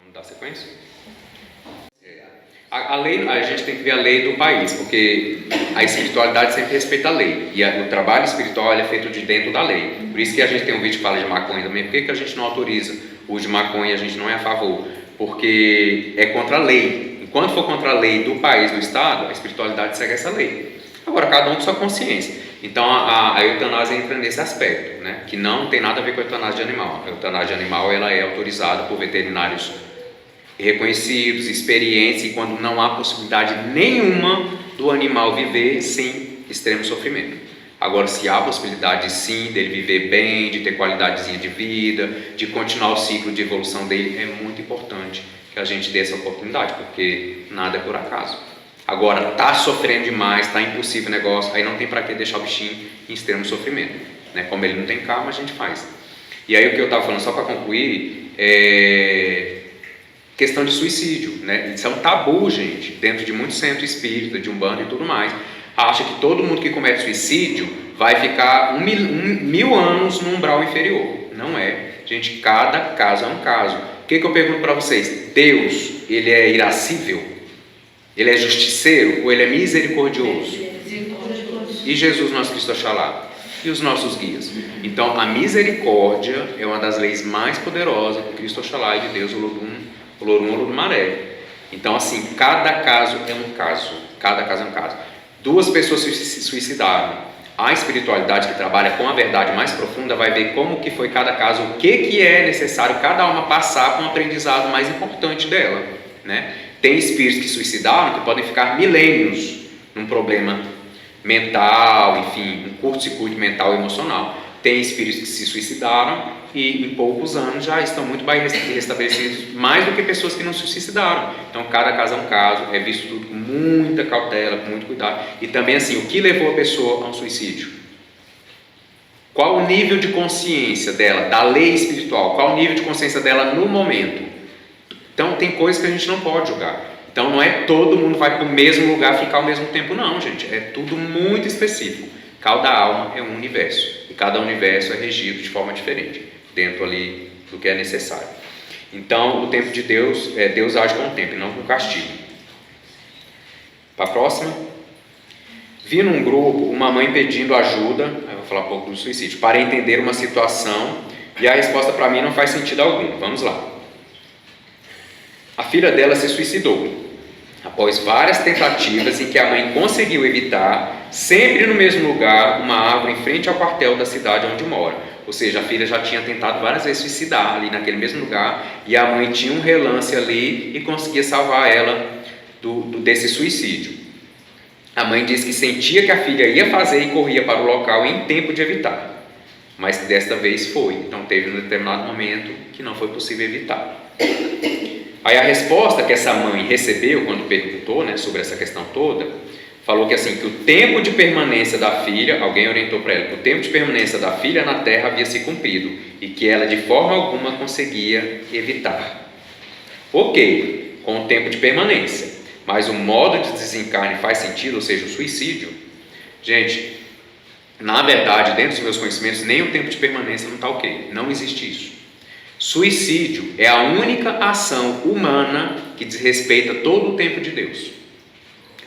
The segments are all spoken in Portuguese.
Vamos dar sequência? A lei, a gente tem que ver a lei do país, porque a espiritualidade sempre respeita a lei, e o trabalho espiritual é feito de dentro da lei. Por isso que a gente tem um vídeo que fala de maconha também. Por que a gente não autoriza o uso de maconha? A gente não é a favor, porque é contra a lei. Enquanto for contra a lei do país, do estado, a espiritualidade segue essa lei. Agora, cada um com sua consciência. Então a eutanásia entra nesse aspecto, né? Que não tem nada a ver com a eutanásia de animal. A eutanásia de animal, ela é autorizada por veterinários reconhecidos, experientes, e quando não há possibilidade nenhuma do animal viver sem extremo sofrimento. Agora, se há possibilidade sim dele viver bem, de ter qualidadezinha de vida, de continuar o ciclo de evolução dele, é muito importante que a gente dê essa oportunidade, porque nada é por acaso. Agora, tá sofrendo demais, tá impossível o negócio, aí não tem para que deixar o bichinho em extremo sofrimento, né? Como ele não tem karma, a gente faz. E aí o que eu estava falando, só para concluir, questão de suicídio, né? Isso é um tabu, gente, dentro de muitos centros espíritas, de Umbanda e tudo mais. Acha que todo mundo que comete suicídio vai ficar mil anos no umbral inferior. Não é. Gente, cada caso é um caso. O que eu pergunto para vocês? Deus, ele é irascível? Ele é justiceiro ou ele é misericordioso? E Jesus, nosso Cristo Oxalá? E os nossos guias? Então, a misericórdia é uma das leis mais poderosas do Cristo Oxalá e de Deus, o Lorum, o Maré. Então, assim, cada caso é um caso. Cada caso é um caso. 2 pessoas se suicidaram. A espiritualidade que trabalha com a verdade mais profunda vai ver como que foi cada caso, o que é necessário cada alma passar com o aprendizado mais importante dela, né? Tem espíritos que suicidaram que podem ficar milênios num problema mental, enfim, um curto-circuito mental e emocional. Tem espíritos que se suicidaram e em poucos anos já estão muito bem restabelecidos, mais do que pessoas que não se suicidaram. Então, cada caso é um caso, é visto tudo com muita cautela, com muito cuidado. E também, assim, o que levou a pessoa a um suicídio? Qual o nível de consciência dela, da lei espiritual? Qual o nível de consciência dela no momento? Então, tem coisas que a gente não pode julgar. Então, não é todo mundo vai para o mesmo lugar ficar ao mesmo tempo, não, gente. É tudo muito específico. Cada alma é um universo. E cada universo é regido de forma diferente, dentro ali do que é necessário. Então, o tempo de Deus, Deus age com o tempo e não com castigo. Para a próxima. Vi num grupo uma mãe pedindo ajuda, eu vou falar um pouco do suicídio, para entender uma situação, e a resposta para mim não faz sentido algum. Vamos lá. A filha dela se suicidou, após várias tentativas em que a mãe conseguiu evitar, sempre no mesmo lugar, uma árvore em frente ao quartel da cidade onde mora. Ou seja, a filha já tinha tentado várias vezes suicidar ali naquele mesmo lugar, e a mãe tinha um relance ali e conseguia salvar ela desse suicídio. A mãe disse que sentia que a filha ia fazer e corria para o local em tempo de evitar, mas desta vez foi. Então teve um determinado momento que não foi possível evitar. Aí a resposta que essa mãe recebeu quando perguntou, né, sobre essa questão toda, falou que assim, que o tempo de permanência da filha, alguém orientou para ela, que o tempo de permanência da filha na terra havia se cumprido e que ela de forma alguma conseguia evitar. Ok, com o tempo de permanência, mas o modo de desencarne faz sentido, ou seja, o suicídio. Gente, na verdade, dentro dos meus conhecimentos, nem o tempo de permanência não está ok, não existe isso. Suicídio é a única ação humana que desrespeita todo o tempo de Deus.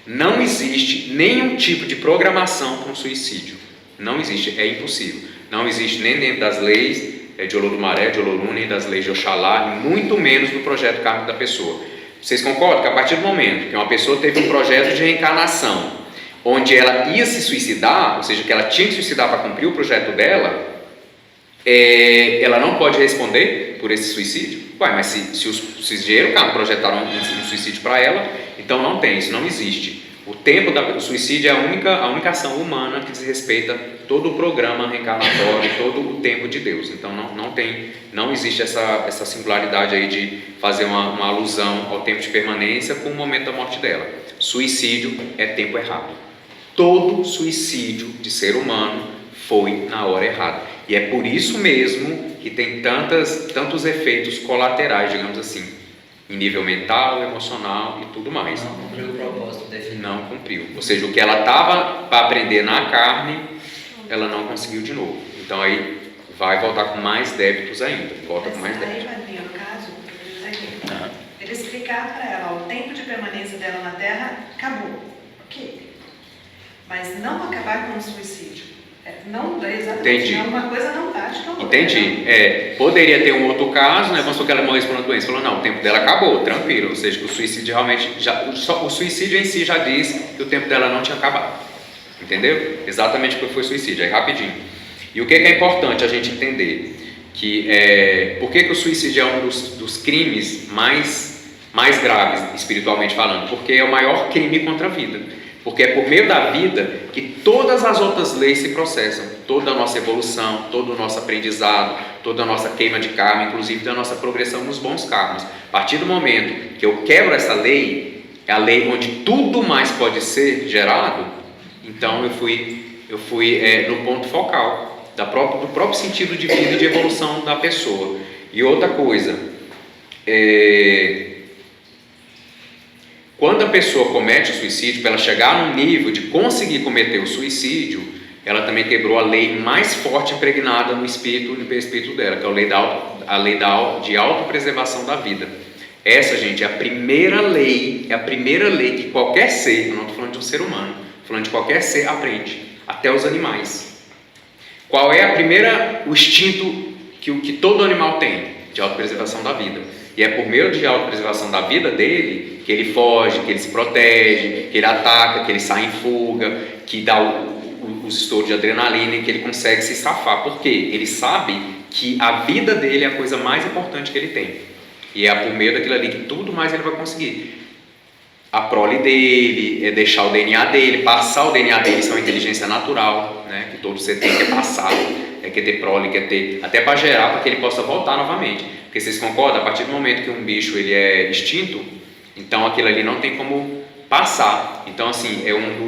Não existe nenhum tipo de programação para um suicídio. Não existe, é impossível. Não existe nem dentro das leis de Olorumaré, de Olorum, nem das leis de Oxalá, e muito menos no projeto kármico da pessoa. Vocês concordam que a partir do momento que uma pessoa teve um projeto de reencarnação, onde ela ia se suicidar, ou seja, que ela tinha que se suicidar para cumprir o projeto dela, ela não pode responder por esse suicídio? Ué, mas se os dinheiro projetaram um suicídio para ela, então não tem, isso não existe. O tempo do suicídio é a única ação humana que desrespeita todo o programa reencarnatório, todo o tempo de Deus. Então não existe essa singularidade aí de fazer uma alusão ao tempo de permanência com o momento da morte dela. Suicídio é tempo errado. Todo suicídio de ser humano foi na hora errada. E é por isso mesmo que tem tantos efeitos colaterais, digamos assim, em nível mental, emocional e tudo mais. Não cumpriu o propósito definido. Não cumpriu. Ou seja, o que ela estava para aprender na carne, ela não conseguiu de novo. Então aí vai voltar com mais débitos ainda. Volta com mais débitos. Aí vai vir o caso, explicar para ela, ó, o tempo de permanência dela na Terra acabou. Ok. Mas não acabar com o suicídio. Não, exatamente. Entendi. Uma coisa não bate com a outra. Entendi. Poderia ter um outro caso, né? Vamos supor que ela morresse por uma doença. Falou, não, o tempo dela acabou, tranquilo. Ou seja, o suicídio realmente o suicídio em si já diz que o tempo dela não tinha acabado. Entendeu? Exatamente o que foi suicídio. Aí rapidinho. E o que é importante a gente entender? Por que o suicídio é um dos crimes mais graves, espiritualmente falando? Porque é o maior crime contra a vida. Porque é por meio da vida que todas as outras leis se processam. Toda a nossa evolução, todo o nosso aprendizado, toda a nossa queima de karma, inclusive da nossa progressão nos bons karmas. A partir do momento que eu quebro essa lei, é a lei onde tudo mais pode ser gerado, então eu fui no ponto focal do próprio sentido de vida e de evolução da pessoa. E outra coisa, quando a pessoa comete o suicídio, para ela chegar num nível de conseguir cometer o suicídio, ela também quebrou a lei mais forte impregnada no espírito dela, que é a lei de autopreservação da vida. Essa, gente, é a primeira lei que qualquer ser, eu não estou falando de um ser humano, estou falando de qualquer ser, aprende, até os animais. Qual é o instinto que todo animal tem? De autopreservação da vida. E é por meio de autopreservação da vida dele que ele foge, que ele se protege, que ele ataca, que ele sai em fuga, que dá os estouros de adrenalina e que ele consegue se safar. Por quê? Ele sabe que a vida dele é a coisa mais importante que ele tem. E é por meio daquilo ali que tudo mais ele vai conseguir. A prole dele, é deixar o DNA dele, passar o DNA dele, isso é uma inteligência natural, né? Que todo ser tem, que é passar, quer ter prole, quer ter, até para gerar, para que ele possa voltar novamente. Porque vocês concordam? A partir do momento que um bicho ele é extinto, então aquilo ali não tem como passar. Então, assim, é um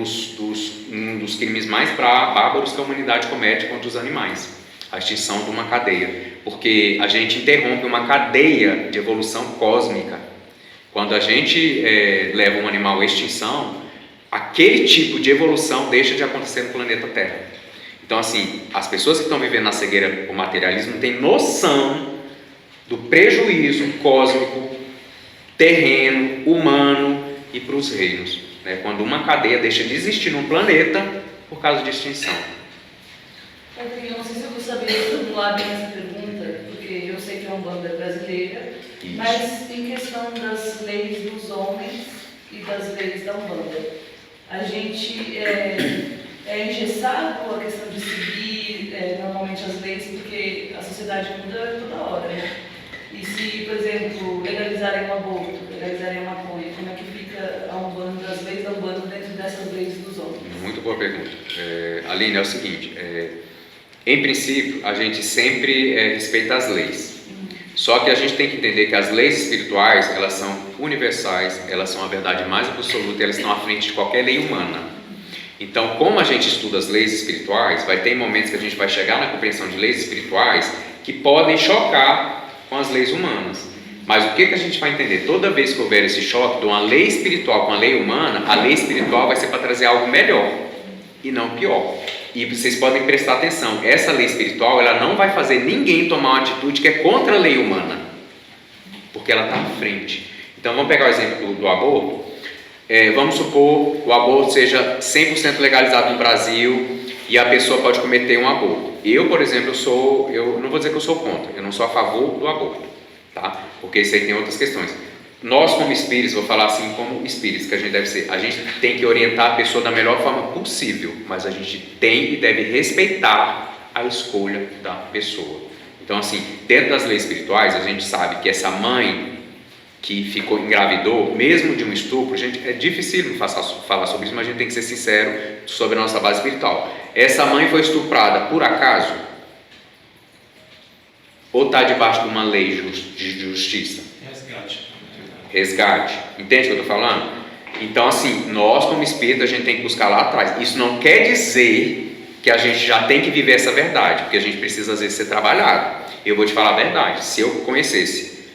dos crimes mais bárbaros que a humanidade comete contra os animais. A extinção de uma cadeia. Porque a gente interrompe uma cadeia de evolução cósmica. Quando a gente leva um animal à extinção, aquele tipo de evolução deixa de acontecer no planeta Terra. Então, assim, as pessoas que estão vivendo na cegueira, o materialismo, têm noção do prejuízo cósmico, terreno, humano e para os reinos, né? Quando uma cadeia deixa de existir num planeta por causa de extinção. Eu não sei se eu vou saber formular bem essa pergunta, porque eu sei que é uma banda brasileira, isso. Mas em questão das leis dos homens e das leis da Umbanda, a gente é engessado a questão de seguir normalmente as leis, porque a sociedade muda toda hora, né? E se, por exemplo, legalizarem o aborto, legalizarem a maconha, como é que fica a Umbanda, as leis da Umbanda dentro dessas leis dos homens? Muito boa pergunta. Aline, é o seguinte, em princípio, a gente sempre respeita as leis. Só que a gente tem que entender que as leis espirituais, elas são universais, elas são a verdade mais absoluta, elas estão à frente de qualquer lei humana. Então, como a gente estuda as leis espirituais, vai ter momentos que a gente vai chegar na compreensão de leis espirituais que podem chocar com as leis humanas. Mas o que a gente vai entender? Toda vez que houver esse choque de uma lei espiritual com a lei humana, a lei espiritual vai ser para trazer algo melhor e não pior. E vocês podem prestar atenção, essa lei espiritual, ela não vai fazer ninguém tomar uma atitude que é contra a lei humana, porque ela está à frente. Então vamos pegar o exemplo do aborto. Vamos supor que o aborto seja 100% legalizado no Brasil e a pessoa pode cometer um aborto. Eu, por exemplo, eu não vou dizer que eu sou contra, eu não sou a favor do aborto, tá? Porque isso aí tem outras questões. Nós, como espíritos, vou falar assim como espíritos que a gente deve ser, a gente tem que orientar a pessoa da melhor forma possível, mas a gente tem e deve respeitar a escolha da pessoa. Então, assim, dentro das leis espirituais, a gente sabe que essa mãe que engravidou, mesmo de um estupro, gente, é difícil falar sobre isso, mas a gente tem que ser sincero sobre a nossa base espiritual. Essa mãe foi estuprada por acaso? Ou está debaixo de uma lei de justiça? Resgate. Entende o que eu estou falando? Então, assim, nós como espírito, a gente tem que buscar lá atrás. Isso não quer dizer que a gente já tem que viver essa verdade, porque a gente precisa, às vezes, ser trabalhado. Eu vou te falar a verdade. Se eu conhecesse,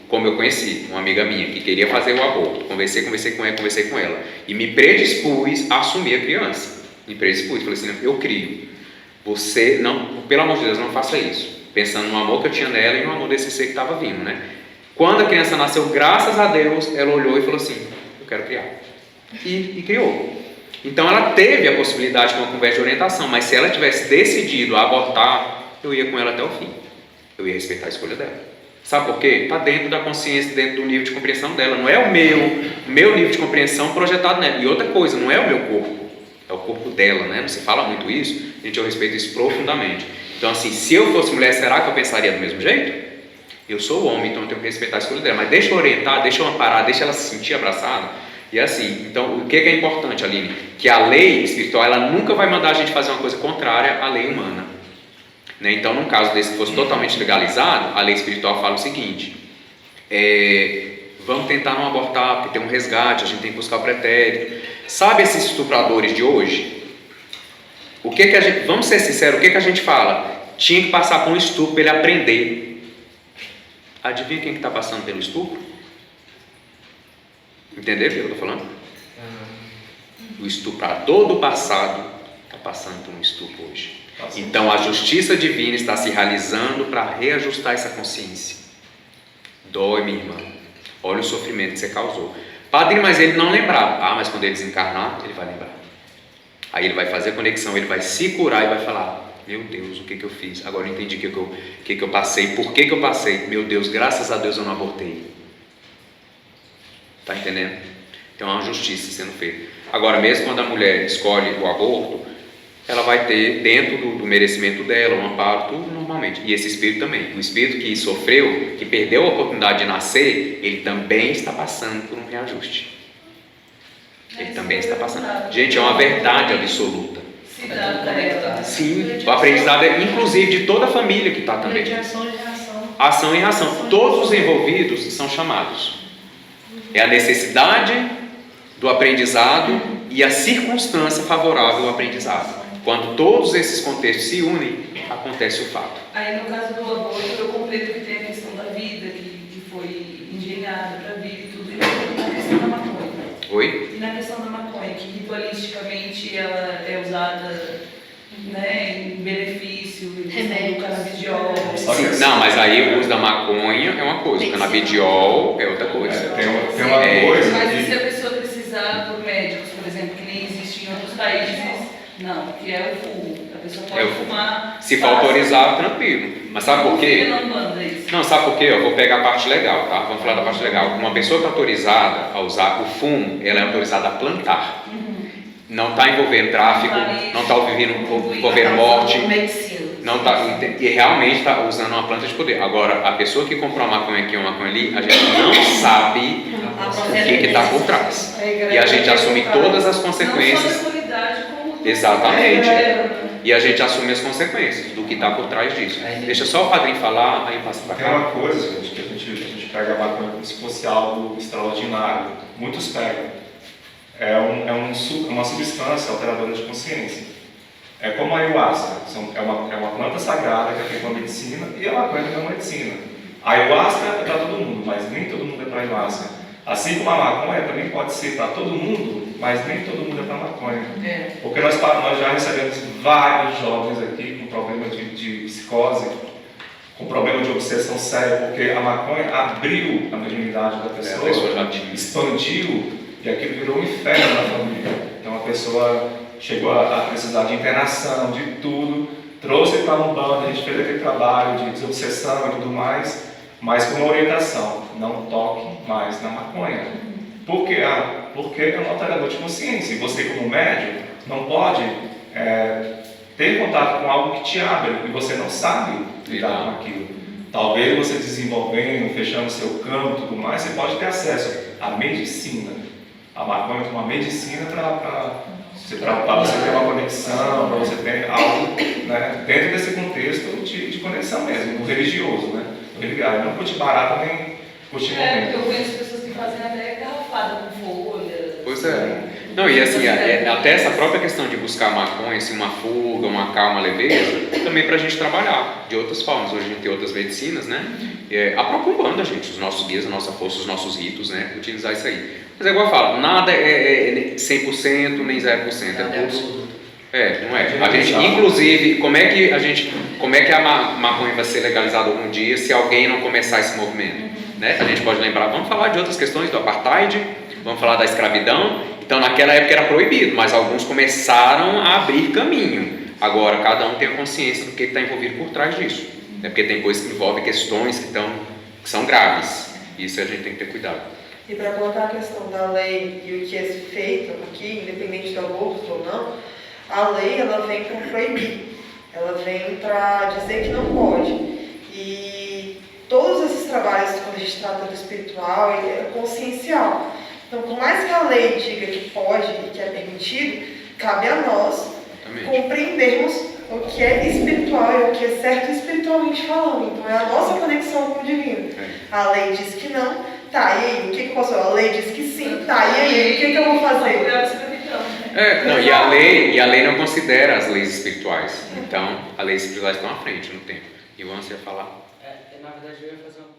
como eu conheci uma amiga minha que queria fazer o aborto, conversei com ela e me predispus a assumir a criança. Me predispus, falei assim, eu crio. Você, não, pelo amor de Deus, não faça isso. Pensando no amor que eu tinha nela e no amor desse ser que estava vindo, né? Quando a criança nasceu, graças a Deus, ela olhou e falou assim, eu quero criar. E criou. Então ela teve a possibilidade de uma conversa de orientação, mas se ela tivesse decidido abortar, eu ia com ela até o fim. Eu ia respeitar a escolha dela. Sabe por quê? Está dentro da consciência, dentro do nível de compreensão dela. Não é o meu nível de compreensão projetado nela. E outra coisa, não é o meu corpo, é o corpo dela, né? Não se fala muito isso, gente, eu respeito isso profundamente. Então assim, se eu fosse mulher, será que eu pensaria do mesmo jeito? Eu sou homem, então eu tenho que respeitar a escolha dela. Mas deixa eu orientar, deixa eu amparar, deixa ela se sentir abraçada. E assim, então o que é importante, Aline? Que a lei espiritual, ela nunca vai mandar a gente fazer uma coisa contrária à lei humana. Então, num caso desse que fosse totalmente legalizado, a lei espiritual fala o seguinte, vamos tentar não abortar, porque tem um resgate, a gente tem que buscar o pretérito. Sabe esses estupradores de hoje? Vamos ser sinceros, o que a gente fala? Tinha que passar por um estupro para ele aprender. Adivinha quem que está passando pelo estupro? Entendeu o que eu estou falando? O estuprador do passado está passando por um estupro hoje. Então a justiça divina está se realizando para reajustar essa consciência. Dói, minha irmã. Olha o sofrimento que você causou. Padre, mas ele não lembrava. Mas quando ele desencarnar, ele vai lembrar. Aí ele vai fazer a conexão, ele vai se curar e vai falar, meu Deus, o que eu fiz? Agora eu entendi o que eu passei, por que eu passei. Meu Deus, graças a Deus eu não abortei. Está entendendo? Então é uma justiça sendo feita. Agora, mesmo quando a mulher escolhe o aborto, ela vai ter dentro do merecimento dela um amparo, tudo normalmente. E esse espírito também, o espírito que sofreu, que perdeu a oportunidade de nascer, ele também está passando por um reajuste. Ele também está passando. Gente, é uma verdade absoluta. Sim, o aprendizado é inclusive de toda a família que está também. Ação e reação. Todos os envolvidos são chamados. É a necessidade do aprendizado e a circunstância favorável ao aprendizado. Quando todos esses contextos se unem, acontece o fato. Aí no caso do aborto, eu compreendo que tem a questão da vida, que foi engenhada para vir e tudo, e na questão da maconha. Oi? E na questão da maconha, que ritualisticamente ela é usada, né, em benefício, do canabidiol. Não, mas aí o uso da maconha é uma coisa, o canabidiol é outra coisa. Tem uma coisa. Mas e se a pessoa precisar por médicos, por exemplo, que nem existe em outros países? Não, que é o fumo. A pessoa pode fumar. Se for autorizado, tranquilo. Mas sabe por quê? Não, sabe por quê? Eu vou pegar a parte legal, tá? Vamos falar da parte legal. Uma pessoa que é autorizada a usar o fumo, ela é autorizada a plantar. Não está envolvendo tráfico, não está envolvendo morte. Não tá, e realmente está usando uma planta de poder. Agora, a pessoa que comprou uma maconha aqui ou uma maconha ali, a gente não sabe o que está por trás. E a gente assume todas as consequências. Exatamente. E a gente assume as consequências do que está por trás disso. Deixa só o padrinho falar, aí passa para cá. Tem uma coisa, gente, que a gente pega a maconha como se fosse algo extraordinário. Muitos pegam. É uma substância alteradora de consciência. É como a ayahuasca. É uma planta sagrada que é feita com a medicina e a maconha é uma medicina. A ayahuasca é para todo mundo, mas nem todo mundo é para a ayahuasca. Assim como a maconha também pode ser para todo mundo, mas nem todo mundo é para maconha. Porque nós já recebemos vários jovens aqui com problema de psicose, com problema de obsessão séria, porque a maconha abriu a mediunidade da pessoa, expandiu, e aquilo virou um inferno na família. Então a pessoa chegou a precisar de internação, de tudo, trouxe para a Umbanda, a gente fez aquele trabalho de desobsessão e tudo mais, mas com uma orientação, não toque mais na maconha. Por quê? Porque é um alterador de consciência, e você como médium não pode ter contato com algo que te abre, e você não sabe lidar com aquilo. Talvez você desenvolvendo, fechando seu campo e tudo mais, você pode ter acesso à medicina. A maconha é uma medicina para você ter uma conexão, para você ter algo, né, dentro desse contexto de conexão mesmo, do religioso, né? Do religioso. Não curte barato nem curte momento. Eu conheço pessoas que fazem até garrafada com folha. Pois é. Não, e assim, até essa própria questão de buscar maconha, assim, uma fuga, uma calma, leveza, também para a gente trabalhar de outras formas. Hoje a gente tem outras medicinas, né? A própria Umbanda, gente, os nossos guias, a nossa força, os nossos ritos, né? Utilizar isso aí. Mas é igual eu falo, nada é 100% nem 0%, é tudo. Não é. A gente, inclusive, como é que a maconha vai ser legalizada algum dia se alguém não começar esse movimento? né? A gente pode lembrar, vamos falar de outras questões do apartheid, vamos falar da escravidão. Então, naquela época era proibido, mas alguns começaram a abrir caminho. Agora, cada um tem a consciência do que está envolvido por trás disso. É porque tem coisas que envolvem questões que são graves. Isso a gente tem que ter cuidado. E para colocar a questão da lei e o que é feito aqui, independente do aborto ou não, a lei ela vem para proibir, ela vem para dizer que não pode. E todos esses trabalhos, quando a gente trata do espiritual, ele é consciencial. Então, por mais que a lei diga que pode e que é permitido, cabe a nós compreendermos o que é espiritual e o que é certo espiritualmente falando. Então, é a nossa conexão com o divino. A lei diz que não. Tá, e aí, o que eu posso fazer? A lei diz que sim, tá, e aí, o que eu vou fazer? Não, e a lei não considera as leis espirituais. Então, as leis espirituais estão à frente no tempo. E você ia falar? Na verdade, eu ia fazer uma